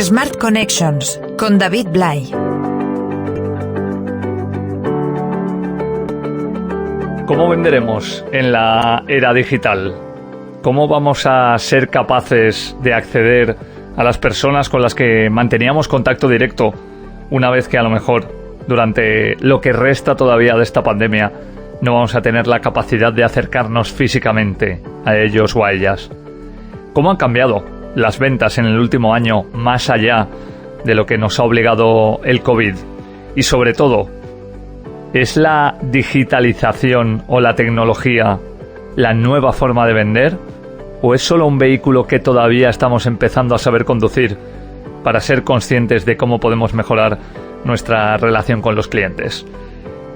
Smart Connections con David Blay. ¿Cómo venderemos en la era digital? ¿Cómo vamos a ser capaces de acceder a las personas con las que manteníamos contacto directo una vez que a lo mejor durante lo que resta todavía de esta pandemia no vamos a tener la capacidad de acercarnos físicamente a ellos o a ellas? ¿Cómo han cambiado las ventas en el último año más allá de lo que nos ha obligado el COVID? Y sobre todo, ¿es la digitalización o la tecnología la nueva forma de vender? ¿O es solo un vehículo que todavía estamos empezando a saber conducir para ser conscientes de cómo podemos mejorar nuestra relación con los clientes?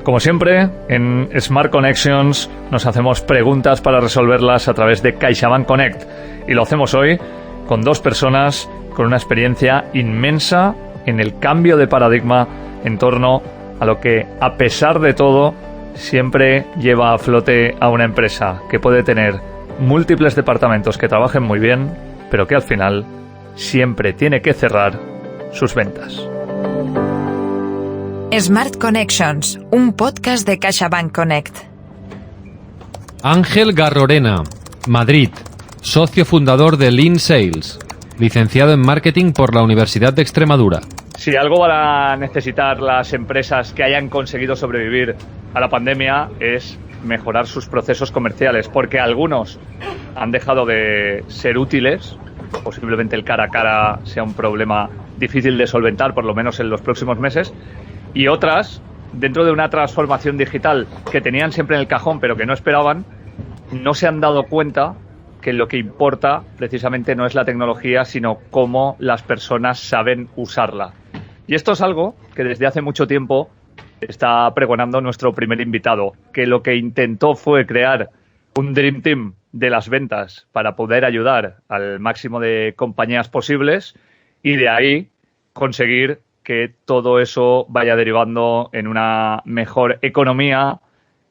Como siempre, en Smart Connections nos hacemos preguntas para resolverlas a través de CaixaBank Connect. Y lo hacemos hoy con dos personas con una experiencia inmensa en el cambio de paradigma en torno a lo que, a pesar de todo, siempre lleva a flote a una empresa que puede tener múltiples departamentos que trabajen muy bien, pero que al final siempre tiene que cerrar sus ventas. Smart Connections, un podcast de CaixaBank Connect. Ángel Garrorena, Madrid, socio fundador de Lean Sales, licenciado en Marketing por la Universidad de Extremadura. Si algo van a necesitar las empresas que hayan conseguido sobrevivir a la pandemia es mejorar sus procesos comerciales, porque algunos han dejado de ser útiles, posiblemente el cara a cara sea un problema difícil de solventar, por lo menos en los próximos meses, y otras, dentro de una transformación digital que tenían siempre en el cajón pero que no esperaban, no se han dado cuenta que lo que importa precisamente no es la tecnología, sino cómo las personas saben usarla. Y esto es algo que desde hace mucho tiempo está pregonando nuestro primer invitado, que lo que intentó fue crear un Dream Team de las ventas para poder ayudar al máximo de compañías posibles y de ahí conseguir que todo eso vaya derivando en una mejor economía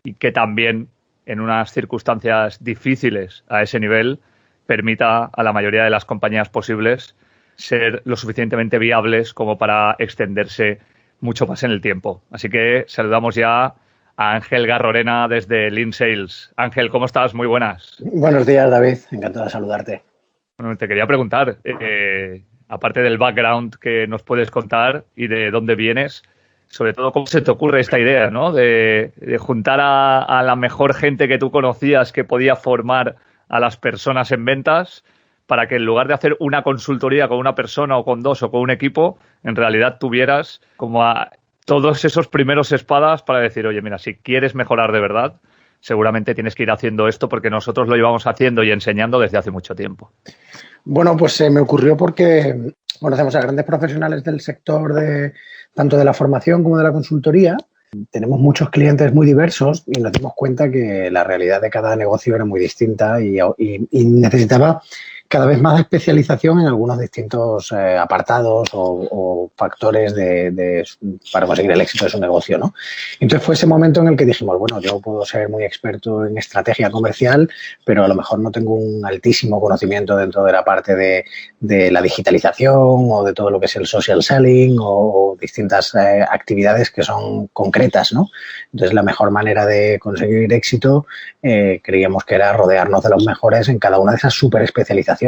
y que también en unas circunstancias difíciles a ese nivel permita a la mayoría de las compañías posibles ser lo suficientemente viables como para extenderse mucho más en el tiempo. Así que saludamos ya a Ángel Garrorena desde Lean Sales. Ángel, ¿cómo estás? Muy buenas. Buenos días, David. Encantado de saludarte. Bueno, te quería preguntar, aparte del background que nos puedes contar y de dónde vienes, sobre todo cómo se te ocurre esta idea, ¿no? De juntar a la mejor gente que tú conocías que podía formar a las personas en ventas para que en lugar de hacer una consultoría con una persona o con dos o con un equipo, en realidad tuvieras como a todos esos primeros espadas para decir, oye, mira, si quieres mejorar de verdad, seguramente tienes que ir haciendo esto porque nosotros lo llevamos haciendo y enseñando desde hace mucho tiempo. Bueno, pues se me ocurrió porque conocemos a grandes profesionales del sector tanto de la formación como de la consultoría. Tenemos muchos clientes muy diversos y nos dimos cuenta que la realidad de cada negocio era muy distinta y necesitaba cada vez más especialización en algunos distintos apartados o factores para conseguir el éxito de su negocio, ¿no? Entonces fue ese momento en el que dijimos, bueno, yo puedo ser muy experto en estrategia comercial, pero a lo mejor no tengo un altísimo conocimiento dentro de la parte de la digitalización o de todo lo que es el social selling o distintas actividades que son concretas, ¿no? Entonces la mejor manera de conseguir éxito creíamos que era rodearnos de los mejores en cada una de esas super especializaciones.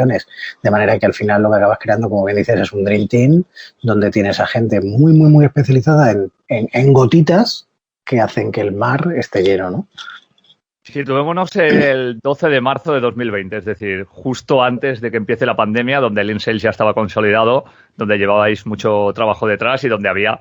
De manera que al final lo que acabas creando, como bien dices, es un Dream Team donde tienes a gente muy, muy, muy especializada en gotitas que hacen que el mar esté lleno, ¿no? Sí, tuvémonos el 12 de marzo de 2020, es decir, justo antes de que empiece la pandemia, donde el Lean Sales ya estaba consolidado, donde llevabais mucho trabajo detrás y donde había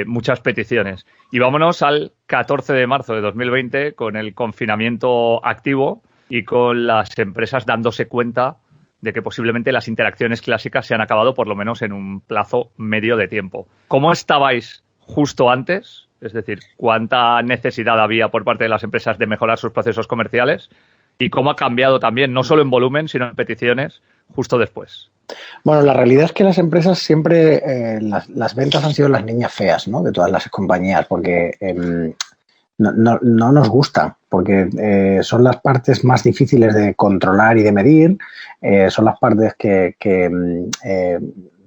muchas peticiones. Y vámonos al 14 de marzo de 2020 con el confinamiento activo y con las empresas dándose cuenta de que posiblemente las interacciones clásicas se han acabado por lo menos en un plazo medio de tiempo. ¿Cómo estabais justo antes? Es decir, ¿cuánta necesidad había por parte de las empresas de mejorar sus procesos comerciales? ¿Y cómo ha cambiado también, no solo en volumen, sino en peticiones, justo después? Bueno, la realidad es que las empresas siempre, las ventas han sido las niñas feas, ¿no? De todas las compañías, porque no nos gustan, porque son las partes más difíciles de controlar y de medir, son las partes que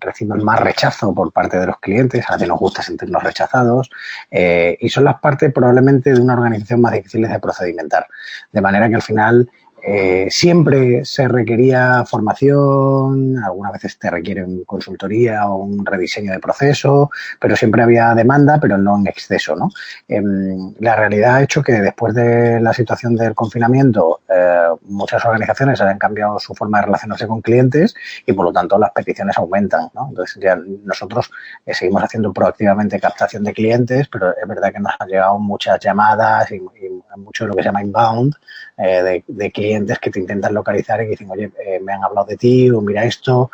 reciben más rechazo por parte de los clientes, a nadie nos gusta sentirnos rechazados, y son las partes probablemente de una organización más difíciles de procedimentar. De manera que al final siempre se requería formación, algunas veces te requieren consultoría o un rediseño de proceso, pero siempre había demanda, pero no en exceso, ¿no? La realidad ha hecho que después de la situación del confinamiento, muchas organizaciones han cambiado su forma de relacionarse con clientes y, por lo tanto, las peticiones aumentan, ¿no? Entonces, ya nosotros seguimos haciendo proactivamente captación de clientes, pero es verdad que nos han llegado muchas llamadas y mucho de lo que se llama inbound, de clientes que te intentan localizar y que dicen, oye, me han hablado de ti, o mira esto,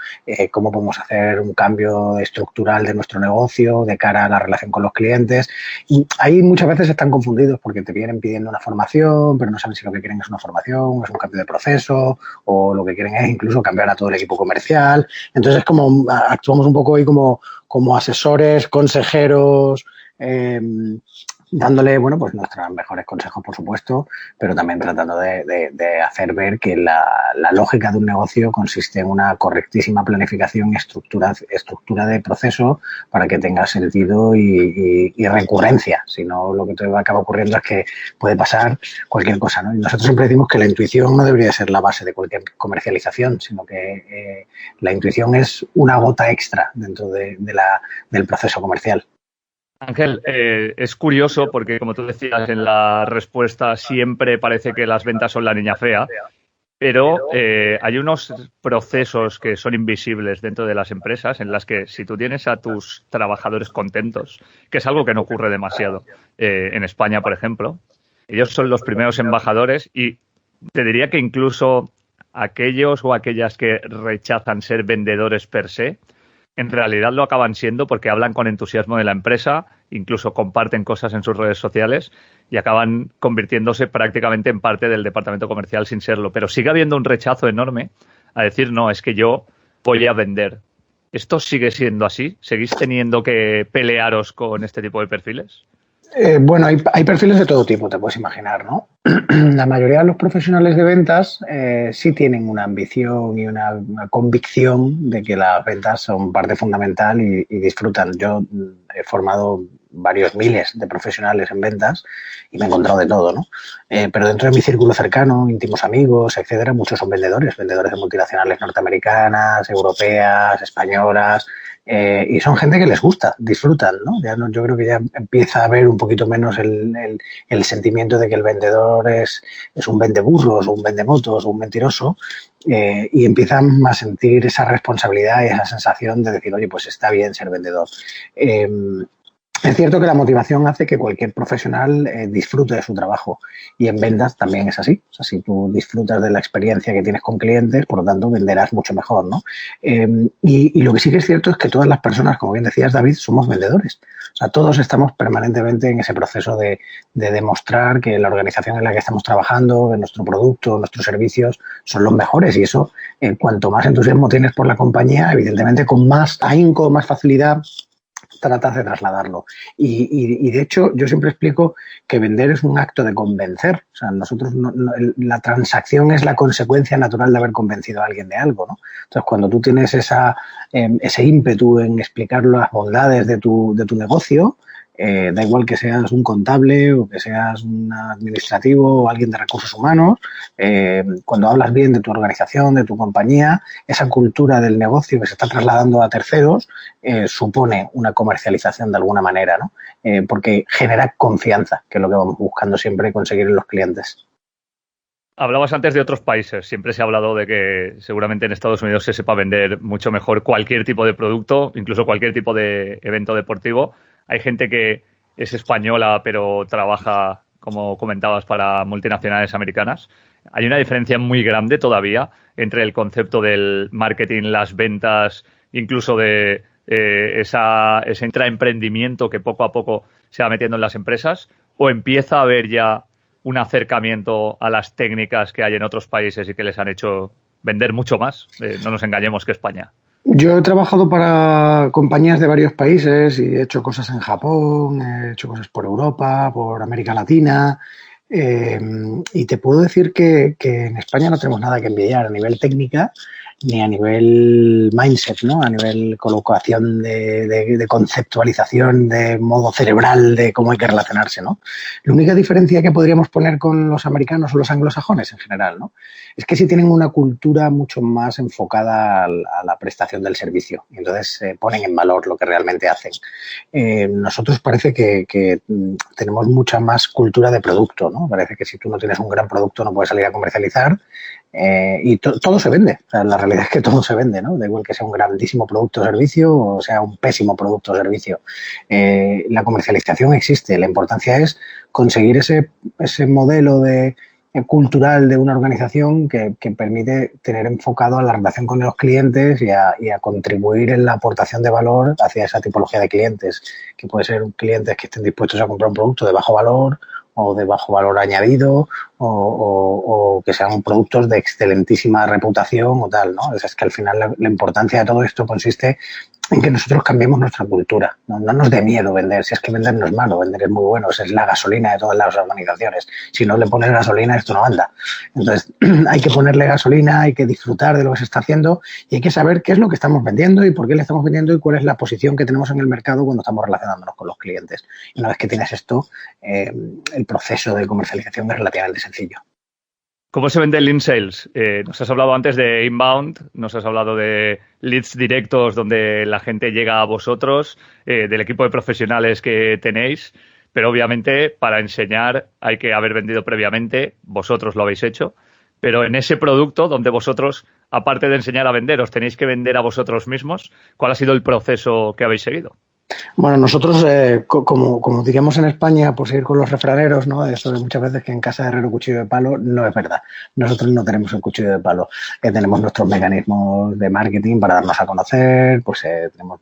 cómo podemos hacer un cambio estructural de nuestro negocio de cara a la relación con los clientes. Y ahí muchas veces están confundidos porque te vienen pidiendo una formación, pero no saben si lo que quieren es una formación, es un cambio de proceso, o lo que quieren es incluso cambiar a todo el equipo comercial. Entonces, como actuamos un poco ahí como asesores, consejeros, dándole, bueno, pues nuestros mejores consejos, por supuesto, pero también tratando de hacer ver que la lógica de un negocio consiste en una correctísima planificación y estructura de proceso para que tenga sentido y recurrencia. Si no, lo que te acaba ocurriendo es que puede pasar cualquier cosa, ¿no? Y nosotros siempre decimos que la intuición no debería ser la base de cualquier comercialización, sino que la intuición es una gota extra dentro del proceso comercial. Ángel, es curioso porque, como tú decías en la respuesta, siempre parece que las ventas son la niña fea, pero hay unos procesos que son invisibles dentro de las empresas en las que si tú tienes a tus trabajadores contentos, que es algo que no ocurre demasiado en España, por ejemplo, ellos son los primeros embajadores y te diría que incluso aquellos o aquellas que rechazan ser vendedores per se, en realidad lo acaban siendo porque hablan con entusiasmo de la empresa, incluso comparten cosas en sus redes sociales y acaban convirtiéndose prácticamente en parte del departamento comercial sin serlo. Pero sigue habiendo un rechazo enorme a decir, no, es que yo voy a vender. ¿Esto sigue siendo así? ¿Seguís teniendo que pelearos con este tipo de perfiles? Bueno, hay perfiles de todo tipo, te puedes imaginar, ¿no? La mayoría de los profesionales de ventas sí tienen una ambición y una convicción de que las ventas son parte fundamental y disfrutan. Yo he formado varios miles de profesionales en ventas y me he encontrado de todo, ¿no? Pero dentro de mi círculo cercano, íntimos amigos, etcétera, muchos son vendedores de multinacionales norteamericanas, europeas, españolas. Y son gente que les gusta, disfrutan, ¿no? Yo creo que ya empieza a haber un poquito menos el sentimiento de que el vendedor es un vendeburros o un vendemotos o un mentiroso, y empiezan a sentir esa responsabilidad y esa sensación de decir, oye, pues está bien ser vendedor. Es cierto que la motivación hace que cualquier profesional disfrute de su trabajo y en ventas también es así. O sea, si tú disfrutas de la experiencia que tienes con clientes, por lo tanto venderás mucho mejor, ¿no? Y lo que sí que es cierto es que todas las personas, como bien decías, David, somos vendedores. O sea, todos estamos permanentemente en ese proceso de demostrar que la organización en la que estamos trabajando, que nuestro producto, nuestros servicios son los mejores y eso, cuanto más entusiasmo tienes por la compañía, evidentemente con más ahínco, más facilidad, tratas de trasladarlo. Y de hecho, yo siempre explico que vender es un acto de convencer. O sea, nosotros la transacción es la consecuencia natural de haber convencido a alguien de algo, ¿no? Entonces, cuando tú tienes ese ímpetu en explicar las bondades de tu negocio, da igual que seas un contable o que seas un administrativo o alguien de recursos humanos, cuando hablas bien de tu organización, de tu compañía, esa cultura del negocio que se está trasladando a terceros supone una comercialización de alguna manera, ¿no? Porque genera confianza, que es lo que vamos buscando siempre conseguir en los clientes. Hablabas antes de otros países. Siempre se ha hablado de que seguramente en Estados Unidos se sepa vender mucho mejor cualquier tipo de producto, incluso cualquier tipo de evento deportivo. Hay gente que es española pero trabaja, como comentabas, para multinacionales americanas. Hay una diferencia muy grande todavía entre el concepto del marketing, las ventas, incluso de ese intraemprendimiento que poco a poco se va metiendo en las empresas, o empieza a haber ya un acercamiento a las técnicas que hay en otros países y que les han hecho vender mucho más. No nos engañemos que España. Yo he trabajado para compañías de varios países y he hecho cosas en Japón, he hecho cosas por Europa, por América Latina, y te puedo decir que en España no tenemos nada que envidiar a nivel técnica. ni a nivel mindset, ¿no? A nivel colocación de conceptualización, de modo cerebral, de cómo hay que relacionarse, ¿no? La única diferencia que podríamos poner con los americanos o los anglosajones en general, ¿no? Es que sí tienen una cultura mucho más enfocada a la prestación del servicio y entonces ponen en valor lo que realmente hacen. Nosotros parece que tenemos mucha más cultura de producto, ¿no? Parece que si tú no tienes un gran producto no puedes salir a comercializar y todo se vende. O sea, la realidad es que todo se vende, ¿no? Da igual que sea un grandísimo producto o servicio o sea un pésimo producto o servicio. La comercialización existe. La importancia es conseguir ese modelo cultural de una organización que permite tener enfocado a la relación con los clientes y a contribuir en la aportación de valor hacia esa tipología de clientes, que puede ser clientes que estén dispuestos a comprar un producto de bajo valor o de bajo valor añadido o que sean productos de excelentísima reputación o tal, ¿no? Es que al final la importancia de todo esto consiste en que nosotros cambiemos nuestra cultura. No nos dé miedo vender. Si es que vender no es malo, vender es muy bueno. Es la gasolina de todas las organizaciones. Si no le pones gasolina, esto no anda. Entonces, hay que ponerle gasolina, hay que disfrutar de lo que se está haciendo y hay que saber qué es lo que estamos vendiendo y por qué le estamos vendiendo y cuál es la posición que tenemos en el mercado cuando estamos relacionándonos con los clientes. Y una vez que tienes esto, el proceso de comercialización es relativamente sencillo. ¿Cómo se vende el Lean Sales? Nos has hablado antes de inbound, nos has hablado de leads directos donde la gente llega a vosotros, del equipo de profesionales que tenéis, pero obviamente para enseñar hay que haber vendido previamente, vosotros lo habéis hecho, pero en ese producto donde vosotros, aparte de enseñar a vender, os tenéis que vender a vosotros mismos, ¿cuál ha sido el proceso que habéis seguido? Bueno, nosotros, como diríamos en España, por seguir con los refraneros, ¿no? Eso de muchas veces que en casa de herrero cuchillo de palo, no es verdad. Nosotros no tenemos el cuchillo de palo. Tenemos nuestros mecanismos de marketing para darnos a conocer, pues tenemos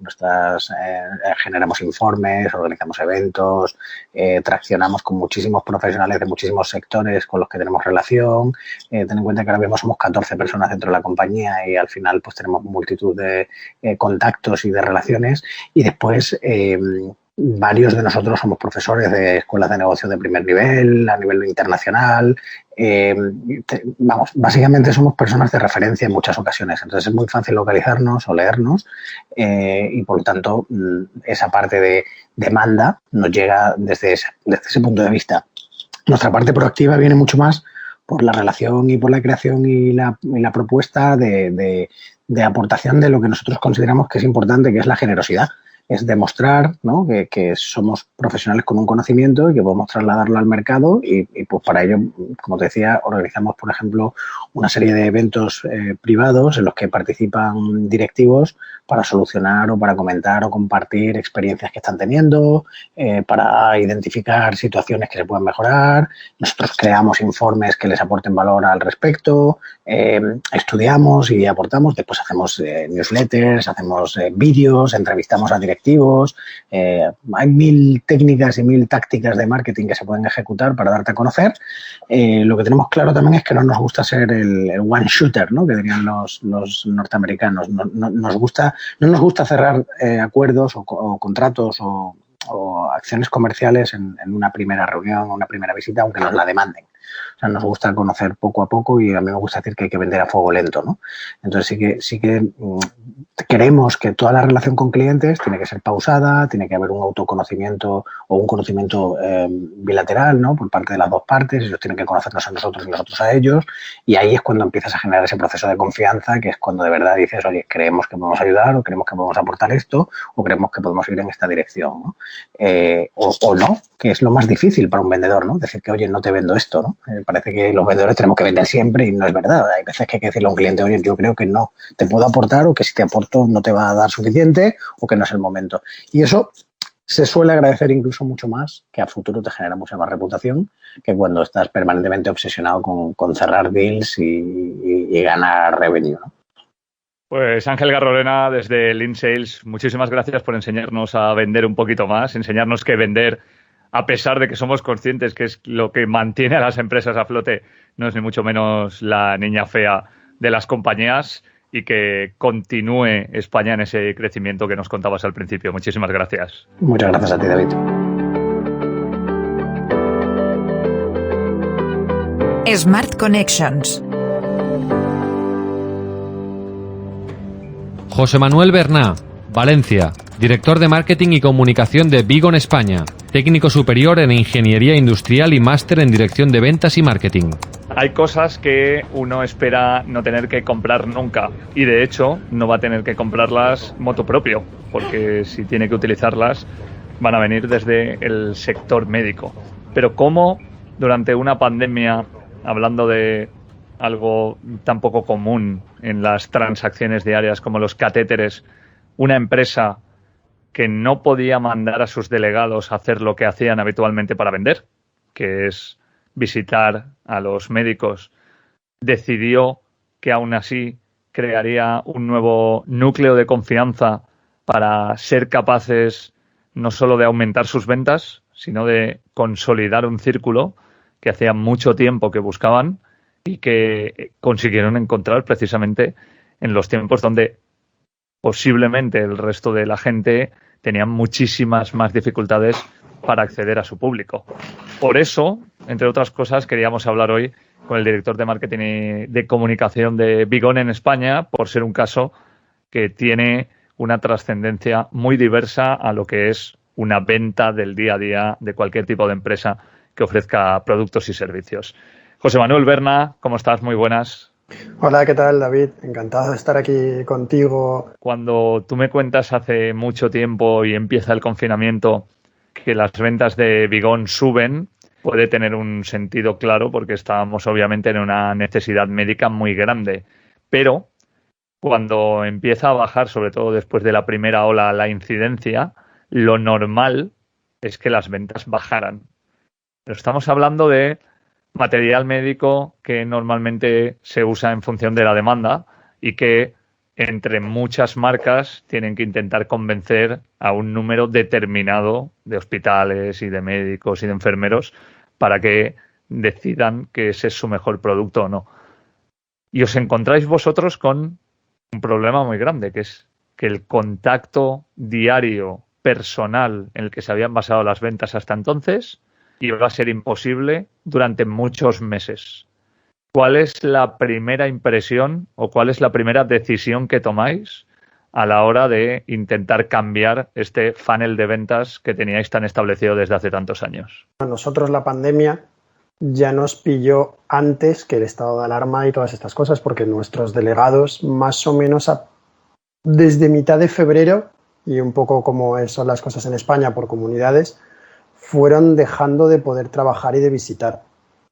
generamos informes, organizamos eventos, traccionamos con muchísimos profesionales de muchísimos sectores con los que tenemos relación. Ten en cuenta que ahora mismo somos 14 personas dentro de la compañía y al final pues tenemos multitud de contactos y de relaciones y después varios de nosotros somos profesores de escuelas de negocio de primer nivel, a nivel internacional. Básicamente somos personas de referencia en muchas ocasiones. Entonces es muy fácil localizarnos o leernos y por lo tanto esa parte de demanda nos llega desde ese punto de vista. Nuestra parte proactiva viene mucho más por la relación y por la creación y la propuesta de aportación de lo que nosotros consideramos que es importante, que es la generosidad. Es demostrar, ¿no? que somos profesionales con un conocimiento y que podemos trasladarlo al mercado y pues para ello, como te decía, organizamos, por ejemplo, una serie de eventos privados en los que participan directivos para solucionar o para comentar o compartir experiencias que están teniendo, para identificar situaciones que se pueden mejorar. Nosotros creamos informes que les aporten valor al respecto, estudiamos y aportamos, después hacemos newsletters, hacemos vídeos, entrevistamos a directivos. Hay 1000 técnicas y 1000 tácticas de marketing que se pueden ejecutar para darte a conocer. Lo que tenemos claro también es que no nos gusta ser el one shooter, ¿no? Que dirían los norteamericanos. No nos gusta cerrar acuerdos o contratos o acciones comerciales en una primera reunión o una primera visita, aunque nos la demanden. O sea, nos gusta conocer poco a poco y a mí me gusta decir que hay que vender a fuego lento, ¿no? Entonces sí que queremos que toda la relación con clientes tiene que ser pausada, tiene que haber un autoconocimiento o un conocimiento bilateral, ¿no? Por parte de las dos partes, ellos tienen que conocernos a nosotros y nosotros a ellos y ahí es cuando empiezas a generar ese proceso de confianza que es cuando de verdad dices, oye, creemos que podemos ayudar o creemos que podemos aportar esto o creemos que podemos ir en esta dirección, ¿no? O no, que es lo más difícil para un vendedor, ¿no? Decir que, oye, no te vendo esto, ¿no? Parece que los vendedores tenemos que vender siempre y no es verdad. Hay veces que hay que decirle a un cliente, oye, yo creo que no te puedo aportar o que si te aporto no te va a dar suficiente o que no es el momento. Y eso se suele agradecer incluso mucho más, que a futuro te genera mucha más reputación que cuando estás permanentemente obsesionado con cerrar deals y ganar revenue, ¿no? Pues Ángel Garrolena, desde Lean Sales, muchísimas gracias por enseñarnos a vender un poquito más, enseñarnos que vender, a pesar de que somos conscientes que es lo que mantiene a las empresas a flote, no es ni mucho menos la niña fea de las compañías y que continúe España en ese crecimiento que nos contabas al principio. Muchísimas gracias. Muchas gracias a ti, David. Smart Connections. José Manuel Berná, Valencia, director de Marketing y Comunicación de Vigon España, técnico superior en Ingeniería Industrial y máster en Dirección de Ventas y Marketing. Hay cosas que uno espera no tener que comprar nunca y de hecho no va a tener que comprarlas motu propio, porque si tiene que utilizarlas van a venir desde el sector médico. Pero ¿cómo durante una pandemia, hablando de algo tan poco común en las transacciones diarias como los catéteres, una empresa que no podía mandar a sus delegados a hacer lo que hacían habitualmente para vender, que es visitar a los médicos, decidió que aún así crearía un nuevo núcleo de confianza para ser capaces no solo de aumentar sus ventas, sino de consolidar un círculo que hacía mucho tiempo que buscaban y que consiguieron encontrar precisamente en los tiempos donde posiblemente el resto de la gente tenía muchísimas más dificultades para acceder a su público. Por eso, entre otras cosas, queríamos hablar hoy con el director de marketing y de comunicación de Vigon en España, por ser un caso que tiene una trascendencia muy diversa a lo que es una venta del día a día de cualquier tipo de empresa que ofrezca productos y servicios. José Manuel Berná, ¿cómo estás? Muy buenas. Hola, ¿qué tal, David? Encantado de estar aquí contigo. Cuando tú me cuentas hace mucho tiempo y empieza el confinamiento que las ventas de Vigon suben, puede tener un sentido claro porque estábamos obviamente en una necesidad médica muy grande. Pero cuando empieza a bajar, sobre todo después de la primera ola, la incidencia, lo normal es que las ventas bajaran. Pero estamos hablando de material médico que normalmente se usa en función de la demanda y que entre muchas marcas tienen que intentar convencer a un número determinado de hospitales y de médicos y de enfermeros para que decidan que ese es su mejor producto o no. Y os encontráis vosotros con un problema muy grande, que es que el contacto diario, personal, en el que se habían basado las ventas hasta entonces, iba a ser imposible durante muchos meses. ¿Cuál es la primera impresión o cuál es la primera decisión que tomáis a la hora de intentar cambiar este funnel de ventas que teníais tan establecido desde hace tantos años? A nosotros la pandemia ya nos pilló antes que el estado de alarma y todas estas cosas, porque nuestros delegados más o menos desde mitad de febrero, y un poco como son las cosas en España por comunidades, fueron dejando de poder trabajar y de visitar.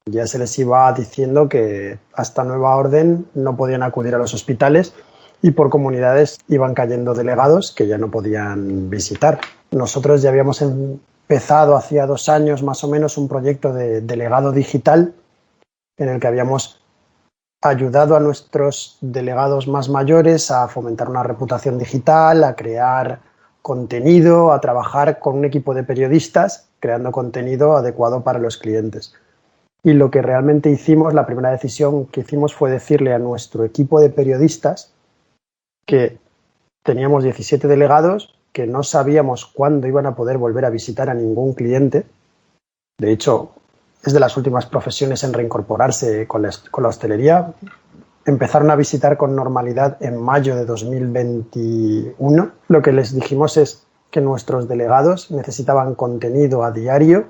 Ya se les iba diciendo que hasta nueva orden no podían acudir a los hospitales y por comunidades iban cayendo delegados que ya no podían visitar. Nosotros ya habíamos empezado hacía 2 años más o menos un proyecto de delegado digital en el que habíamos ayudado a nuestros delegados más mayores a fomentar una reputación digital, a crear contenido, a trabajar con un equipo de periodistas creando contenido adecuado para los clientes. Y lo que realmente hicimos, la primera decisión que hicimos fue decirle a nuestro equipo de periodistas que teníamos 17 delegados, que no sabíamos cuándo iban a poder volver a visitar a ningún cliente. De hecho, es de las últimas profesiones en reincorporarse con la hostelería. Empezaron a visitar con normalidad en mayo de 2021. Lo que les dijimos es que nuestros delegados necesitaban contenido a diario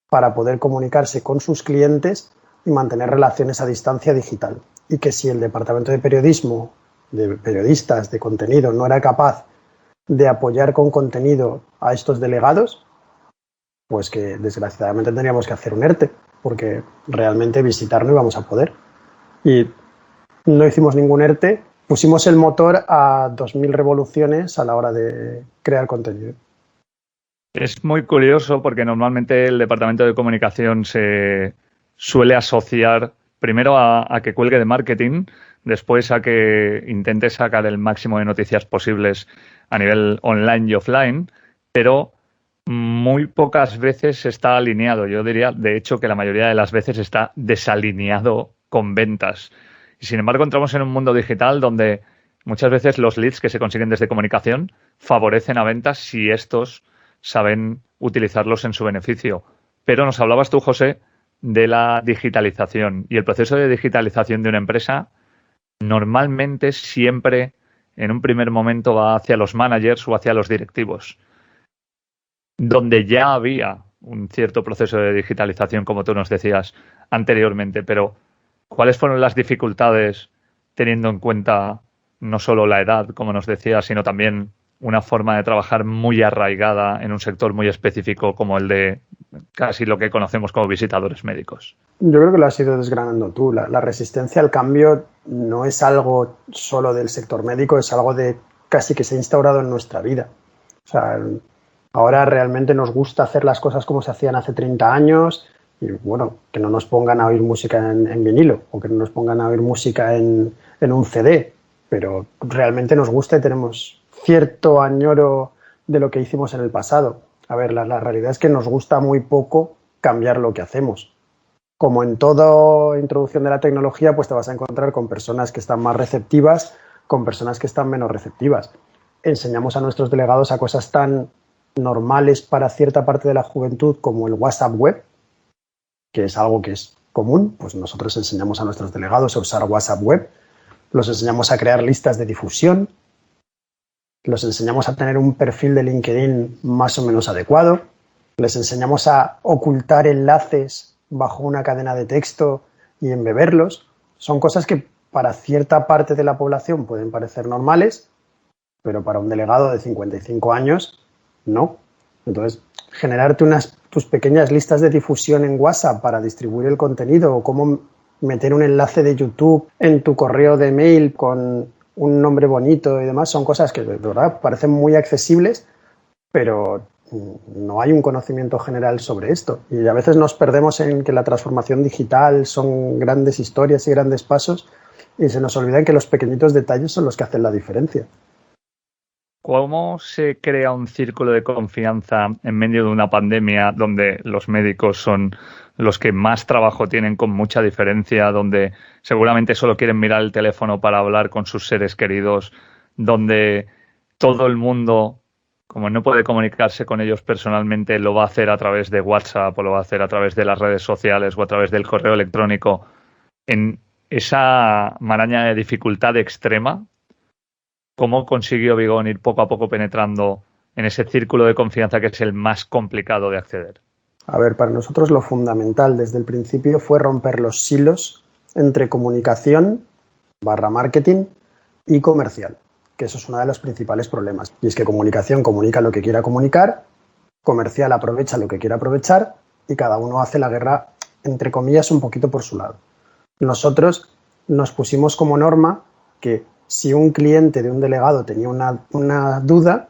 para poder comunicarse con sus clientes y mantener relaciones a distancia digital. Y que si el departamento de periodismo, de periodistas, de contenido, no era capaz de apoyar con contenido a estos delegados, pues que desgraciadamente tendríamos que hacer un ERTE, porque realmente visitar no íbamos a poder. Y no hicimos ningún ERTE, pusimos el motor a 2000 revoluciones a la hora de crear contenido. Es muy curioso porque normalmente el departamento de comunicación se suele asociar primero a que cuelgue de marketing, después a que intente sacar el máximo de noticias posibles a nivel online y offline, pero muy pocas veces está alineado. Yo diría, de hecho, que la mayoría de las veces está desalineado con ventas. Y sin embargo, entramos en un mundo digital donde muchas veces los leads que se consiguen desde comunicación favorecen a ventas si estos saben utilizarlos en su beneficio. Pero nos hablabas tú, José, de la digitalización. Y el proceso de digitalización de una empresa normalmente siempre en un primer momento va hacia los managers o hacia los directivos, donde ya había un cierto proceso de digitalización, como tú nos decías anteriormente, pero ¿cuáles fueron las dificultades teniendo en cuenta no solo la edad, como nos decías, sino también una forma de trabajar muy arraigada en un sector muy específico como el de casi lo que conocemos como visitadores médicos? Yo creo que lo has ido desgranando tú. La resistencia al cambio no es algo solo del sector médico, es algo de casi que se ha instaurado en nuestra vida. O sea, ahora realmente nos gusta hacer las cosas como se hacían hace 30 años y, bueno, que no nos pongan a oír música en vinilo o que no nos pongan a oír música en un CD, pero realmente nos gusta y tenemos cierto añoro de lo que hicimos en el pasado. A ver, la realidad es que nos gusta muy poco cambiar lo que hacemos. Como en toda introducción de la tecnología, pues te vas a encontrar con personas que están más receptivas, con personas que están menos receptivas. Enseñamos a nuestros delegados a cosas tan normales para cierta parte de la juventud como el WhatsApp web, que es algo que es común, pues nosotros enseñamos a nuestros delegados a usar WhatsApp web, los enseñamos a crear listas de difusión, los enseñamos a tener un perfil de LinkedIn más o menos adecuado, les enseñamos a ocultar enlaces bajo una cadena de texto y embeberlos. Son cosas que para cierta parte de la población pueden parecer normales, pero para un delegado de 55 años, no. Entonces, generarte tus pequeñas listas de difusión en WhatsApp para distribuir el contenido o cómo meter un enlace de YouTube en tu correo de mail con un nombre bonito y demás, son cosas que de verdad parecen muy accesibles, pero no hay un conocimiento general sobre esto. Y a veces nos perdemos en que la transformación digital son grandes historias y grandes pasos y se nos olvida que los pequeñitos detalles son los que hacen la diferencia. ¿Cómo se crea un círculo de confianza en medio de una pandemia donde los médicos son los que más trabajo tienen con mucha diferencia, donde seguramente solo quieren mirar el teléfono para hablar con sus seres queridos, donde todo el mundo, como no puede comunicarse con ellos personalmente, lo va a hacer a través de WhatsApp o lo va a hacer a través de las redes sociales o a través del correo electrónico? En esa maraña de dificultad extrema, ¿cómo consiguió Bigón ir poco a poco penetrando en ese círculo de confianza que es el más complicado de acceder? A ver, para nosotros lo fundamental desde el principio fue romper los silos entre comunicación / marketing y comercial, que eso es uno de los principales problemas. Y es que comunicación comunica lo que quiera comunicar, comercial aprovecha lo que quiera aprovechar y cada uno hace la guerra, entre comillas, un poquito por su lado. Nosotros nos pusimos como norma que si un cliente de un delegado tenía una duda,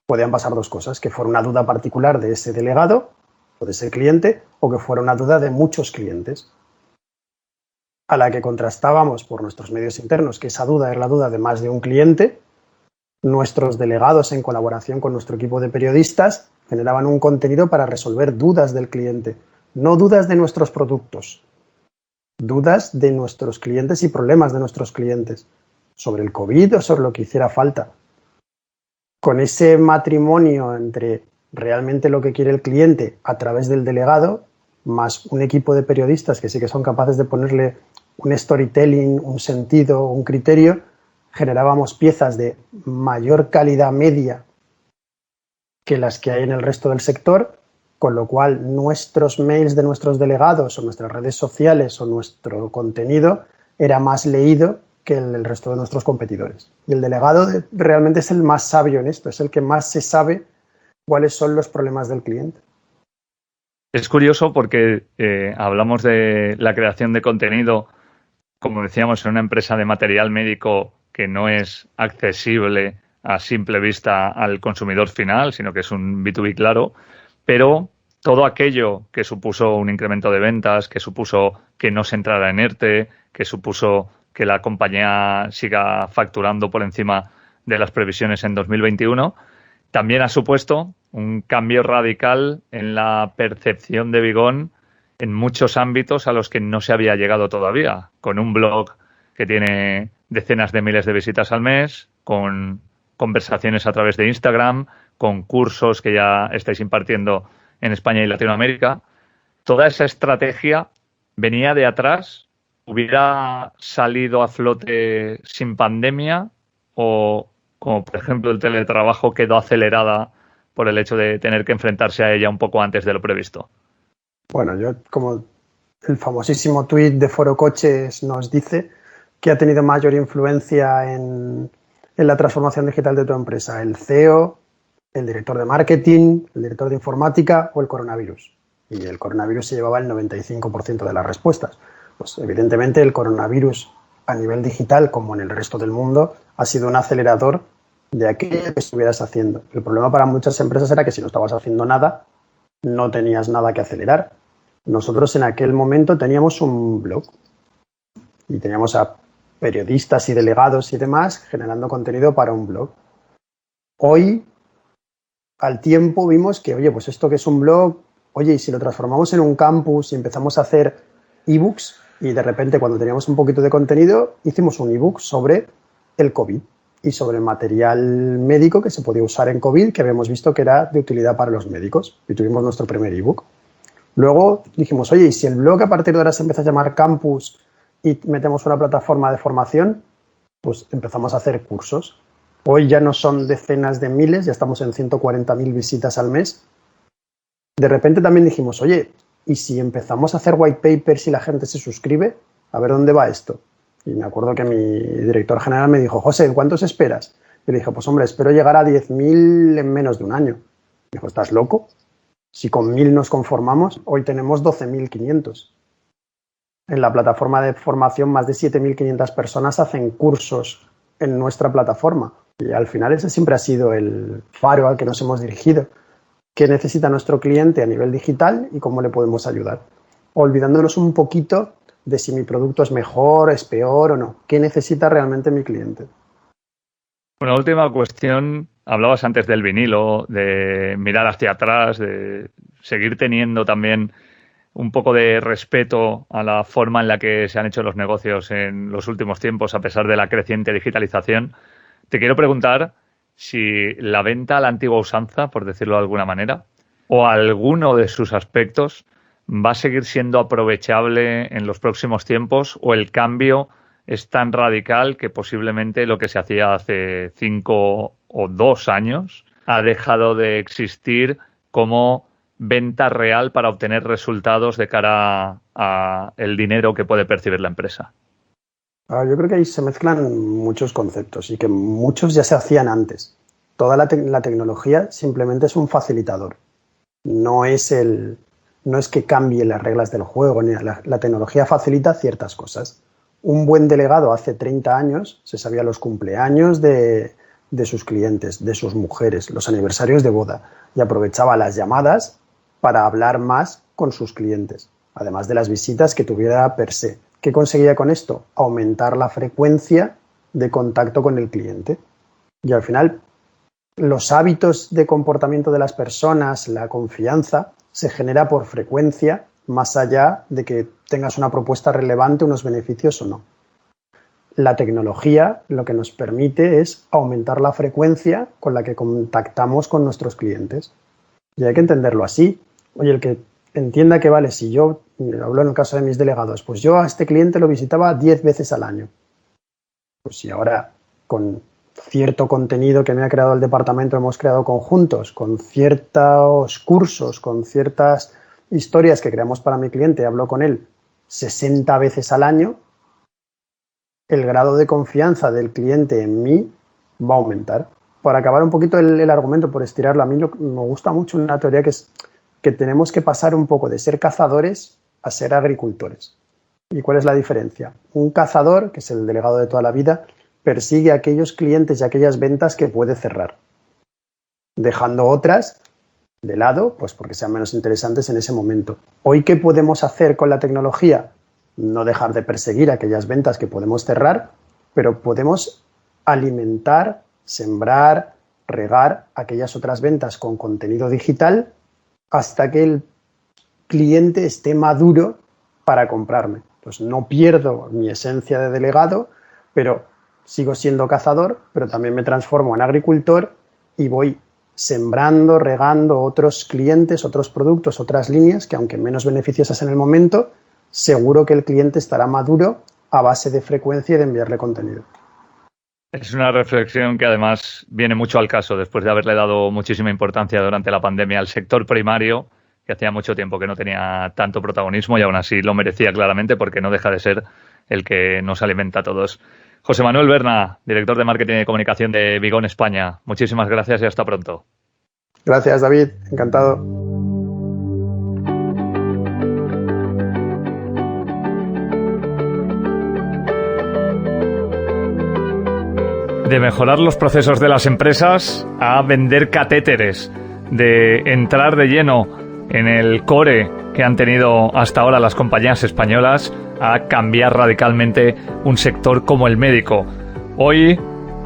podían pasar dos cosas, que fuera una duda particular de ese delegado o de ese cliente o que fuera una duda de muchos clientes, a la que contrastábamos por nuestros medios internos que esa duda era la duda de más de un cliente. Nuestros delegados, en colaboración con nuestro equipo de periodistas, generaban un contenido para resolver dudas del cliente, no dudas de nuestros productos, dudas de nuestros clientes y problemas de nuestros clientes, sobre el COVID o sobre lo que hiciera falta. Con ese matrimonio entre realmente lo que quiere el cliente a través del delegado, más un equipo de periodistas que sí que son capaces de ponerle un storytelling, un sentido, un criterio, generábamos piezas de mayor calidad media que las que hay en el resto del sector, con lo cual nuestros mails de nuestros delegados o nuestras redes sociales o nuestro contenido era más leído que el resto de nuestros competidores. Y el delegado realmente es el más sabio en esto, es el que más se sabe cuáles son los problemas del cliente. Es curioso porque hablamos de la creación de contenido, como decíamos, en una empresa de material médico que no es accesible a simple vista al consumidor final, sino que es un B2B claro, pero todo aquello que supuso un incremento de ventas, que supuso que no se entrara en ERTE, que supuso que la compañía siga facturando por encima de las previsiones en 2021, también ha supuesto un cambio radical en la percepción de Bigón en muchos ámbitos a los que no se había llegado todavía, con un blog que tiene decenas de miles de visitas al mes, con conversaciones a través de Instagram, con cursos que ya estáis impartiendo en España y Latinoamérica. Toda esa estrategia venía de atrás. ¿Hubiera salido a flote sin pandemia o, como por ejemplo el teletrabajo, quedó acelerada por el hecho de tener que enfrentarse a ella un poco antes de lo previsto? Bueno, yo como el famosísimo tuit de Foro Coches nos dice que ha tenido mayor influencia en la transformación digital de tu empresa, el CEO, el director de marketing, el director de informática o el coronavirus. Y el coronavirus se llevaba el 95% de las respuestas. Pues evidentemente el coronavirus a nivel digital, como en el resto del mundo, ha sido un acelerador de aquello que estuvieras haciendo. El problema para muchas empresas era que si no estabas haciendo nada, no tenías nada que acelerar. Nosotros en aquel momento teníamos un blog y teníamos a periodistas y delegados y demás generando contenido para un blog. Hoy, al tiempo, vimos que, oye, pues esto que es un blog, oye, y si lo transformamos en un campus y empezamos a hacer ebooks, y de repente cuando teníamos un poquito de contenido, hicimos un ebook sobre el COVID y sobre el material médico que se podía usar en COVID, que habíamos visto que era de utilidad para los médicos, y tuvimos nuestro primer ebook. Luego dijimos, oye, y si el blog a partir de ahora se empieza a llamar campus y metemos una plataforma de formación, pues empezamos a hacer cursos. Hoy ya no son decenas de miles, ya estamos en 140.000 visitas al mes. De repente también dijimos, oye, ¿y si empezamos a hacer white papers y la gente se suscribe? A ver dónde va esto. Y me acuerdo que mi director general me dijo, José, ¿cuántos esperas? Y le dije, pues hombre, espero llegar a 10.000 en menos de un año. Me dijo, ¿estás loco? Si con 1.000 nos conformamos, hoy tenemos 12.500. En la plataforma de formación, más de 7.500 personas hacen cursos en nuestra plataforma. Y al final ese siempre ha sido el faro al que nos hemos dirigido. ¿Qué necesita nuestro cliente a nivel digital y cómo le podemos ayudar? Olvidándonos un poquito de si mi producto es mejor, es peor o no. ¿Qué necesita realmente mi cliente? Una última cuestión. Hablabas antes del vinilo, de mirar hacia atrás, de seguir teniendo también un poco de respeto a la forma en la que se han hecho los negocios en los últimos tiempos, a pesar de la creciente digitalización. Te quiero preguntar si la venta a la antigua usanza, por decirlo de alguna manera, o alguno de sus aspectos va a seguir siendo aprovechable en los próximos tiempos, o el cambio es tan radical que posiblemente lo que se hacía hace 5 o 2 años ha dejado de existir como venta real para obtener resultados de cara a el dinero que puede percibir la empresa. Yo creo que ahí se mezclan muchos conceptos y que muchos ya se hacían antes. Toda la tecnología simplemente es un facilitador. No es que cambie las reglas del juego. La tecnología facilita ciertas cosas. Un buen delegado hace 30 años se sabía los cumpleaños de sus clientes, de sus mujeres, los aniversarios de boda, y aprovechaba las llamadas para hablar más con sus clientes, además de las visitas que tuviera per se. ¿Qué conseguía con esto? Aumentar la frecuencia de contacto con el cliente. Y al final, los hábitos de comportamiento de las personas, la confianza, se genera por frecuencia, más allá de que tengas una propuesta relevante, unos beneficios o no. La tecnología lo que nos permite es aumentar la frecuencia con la que contactamos con nuestros clientes. Y hay que entenderlo así. Oye, el que entienda que vale, si yo, hablo en el caso de mis delegados, pues yo a este cliente lo visitaba 10 veces al año. Pues si ahora con cierto contenido que me ha creado el departamento hemos creado conjuntos, con ciertos cursos, con ciertas historias que creamos para mi cliente, hablo con él 60 veces al año, el grado de confianza del cliente en mí va a aumentar. Para acabar un poquito el argumento, por estirarlo, a mí me gusta mucho una teoría que es que tenemos que pasar un poco de ser cazadores a ser agricultores. ¿Y cuál es la diferencia? Un cazador, que es el delegado de toda la vida, persigue a aquellos clientes y aquellas ventas que puede cerrar, dejando otras de lado, pues porque sean menos interesantes en ese momento. Hoy, ¿qué podemos hacer con la tecnología? No dejar de perseguir aquellas ventas que podemos cerrar, pero podemos alimentar, sembrar, regar aquellas otras ventas con contenido digital hasta que el cliente esté maduro para comprarme. Pues no pierdo mi esencia de delegado, pero sigo siendo cazador, pero también me transformo en agricultor y voy sembrando, regando otros clientes, otros productos, otras líneas que, aunque menos beneficiosas en el momento, seguro que el cliente estará maduro a base de frecuencia y de enviarle contenido. Es una reflexión que además viene mucho al caso después de haberle dado muchísima importancia durante la pandemia al sector primario, que hacía mucho tiempo que no tenía tanto protagonismo y aún así lo merecía claramente porque no deja de ser el que nos alimenta a todos. José Manuel Berna, director de Marketing y Comunicación de Bigón España. Muchísimas gracias y hasta pronto. Gracias, David. Encantado. De mejorar los procesos de las empresas a vender catéteres, de entrar de lleno en el core que han tenido hasta ahora las compañías españolas a cambiar radicalmente un sector como el médico. Hoy,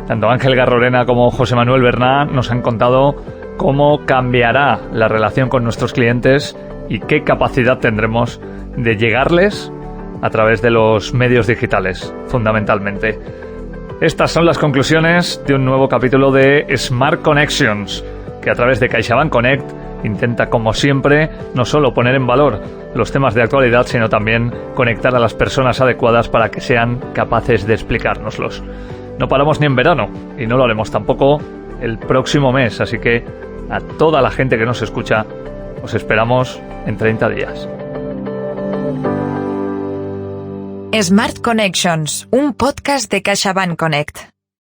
tanto Ángel Garrorena como José Manuel Berna nos han contado cómo cambiará la relación con nuestros clientes y qué capacidad tendremos de llegarles a través de los medios digitales, fundamentalmente. Estas son las conclusiones de un nuevo capítulo de Smart Connections, que a través de CaixaBank Connect intenta, como siempre, no solo poner en valor los temas de actualidad, sino también conectar a las personas adecuadas para que sean capaces de explicárnoslos. No paramos ni en verano, y no lo haremos tampoco el próximo mes, así que a toda la gente que nos escucha, os esperamos en 30 días. Smart Connections, un podcast de CaixaBank Connect.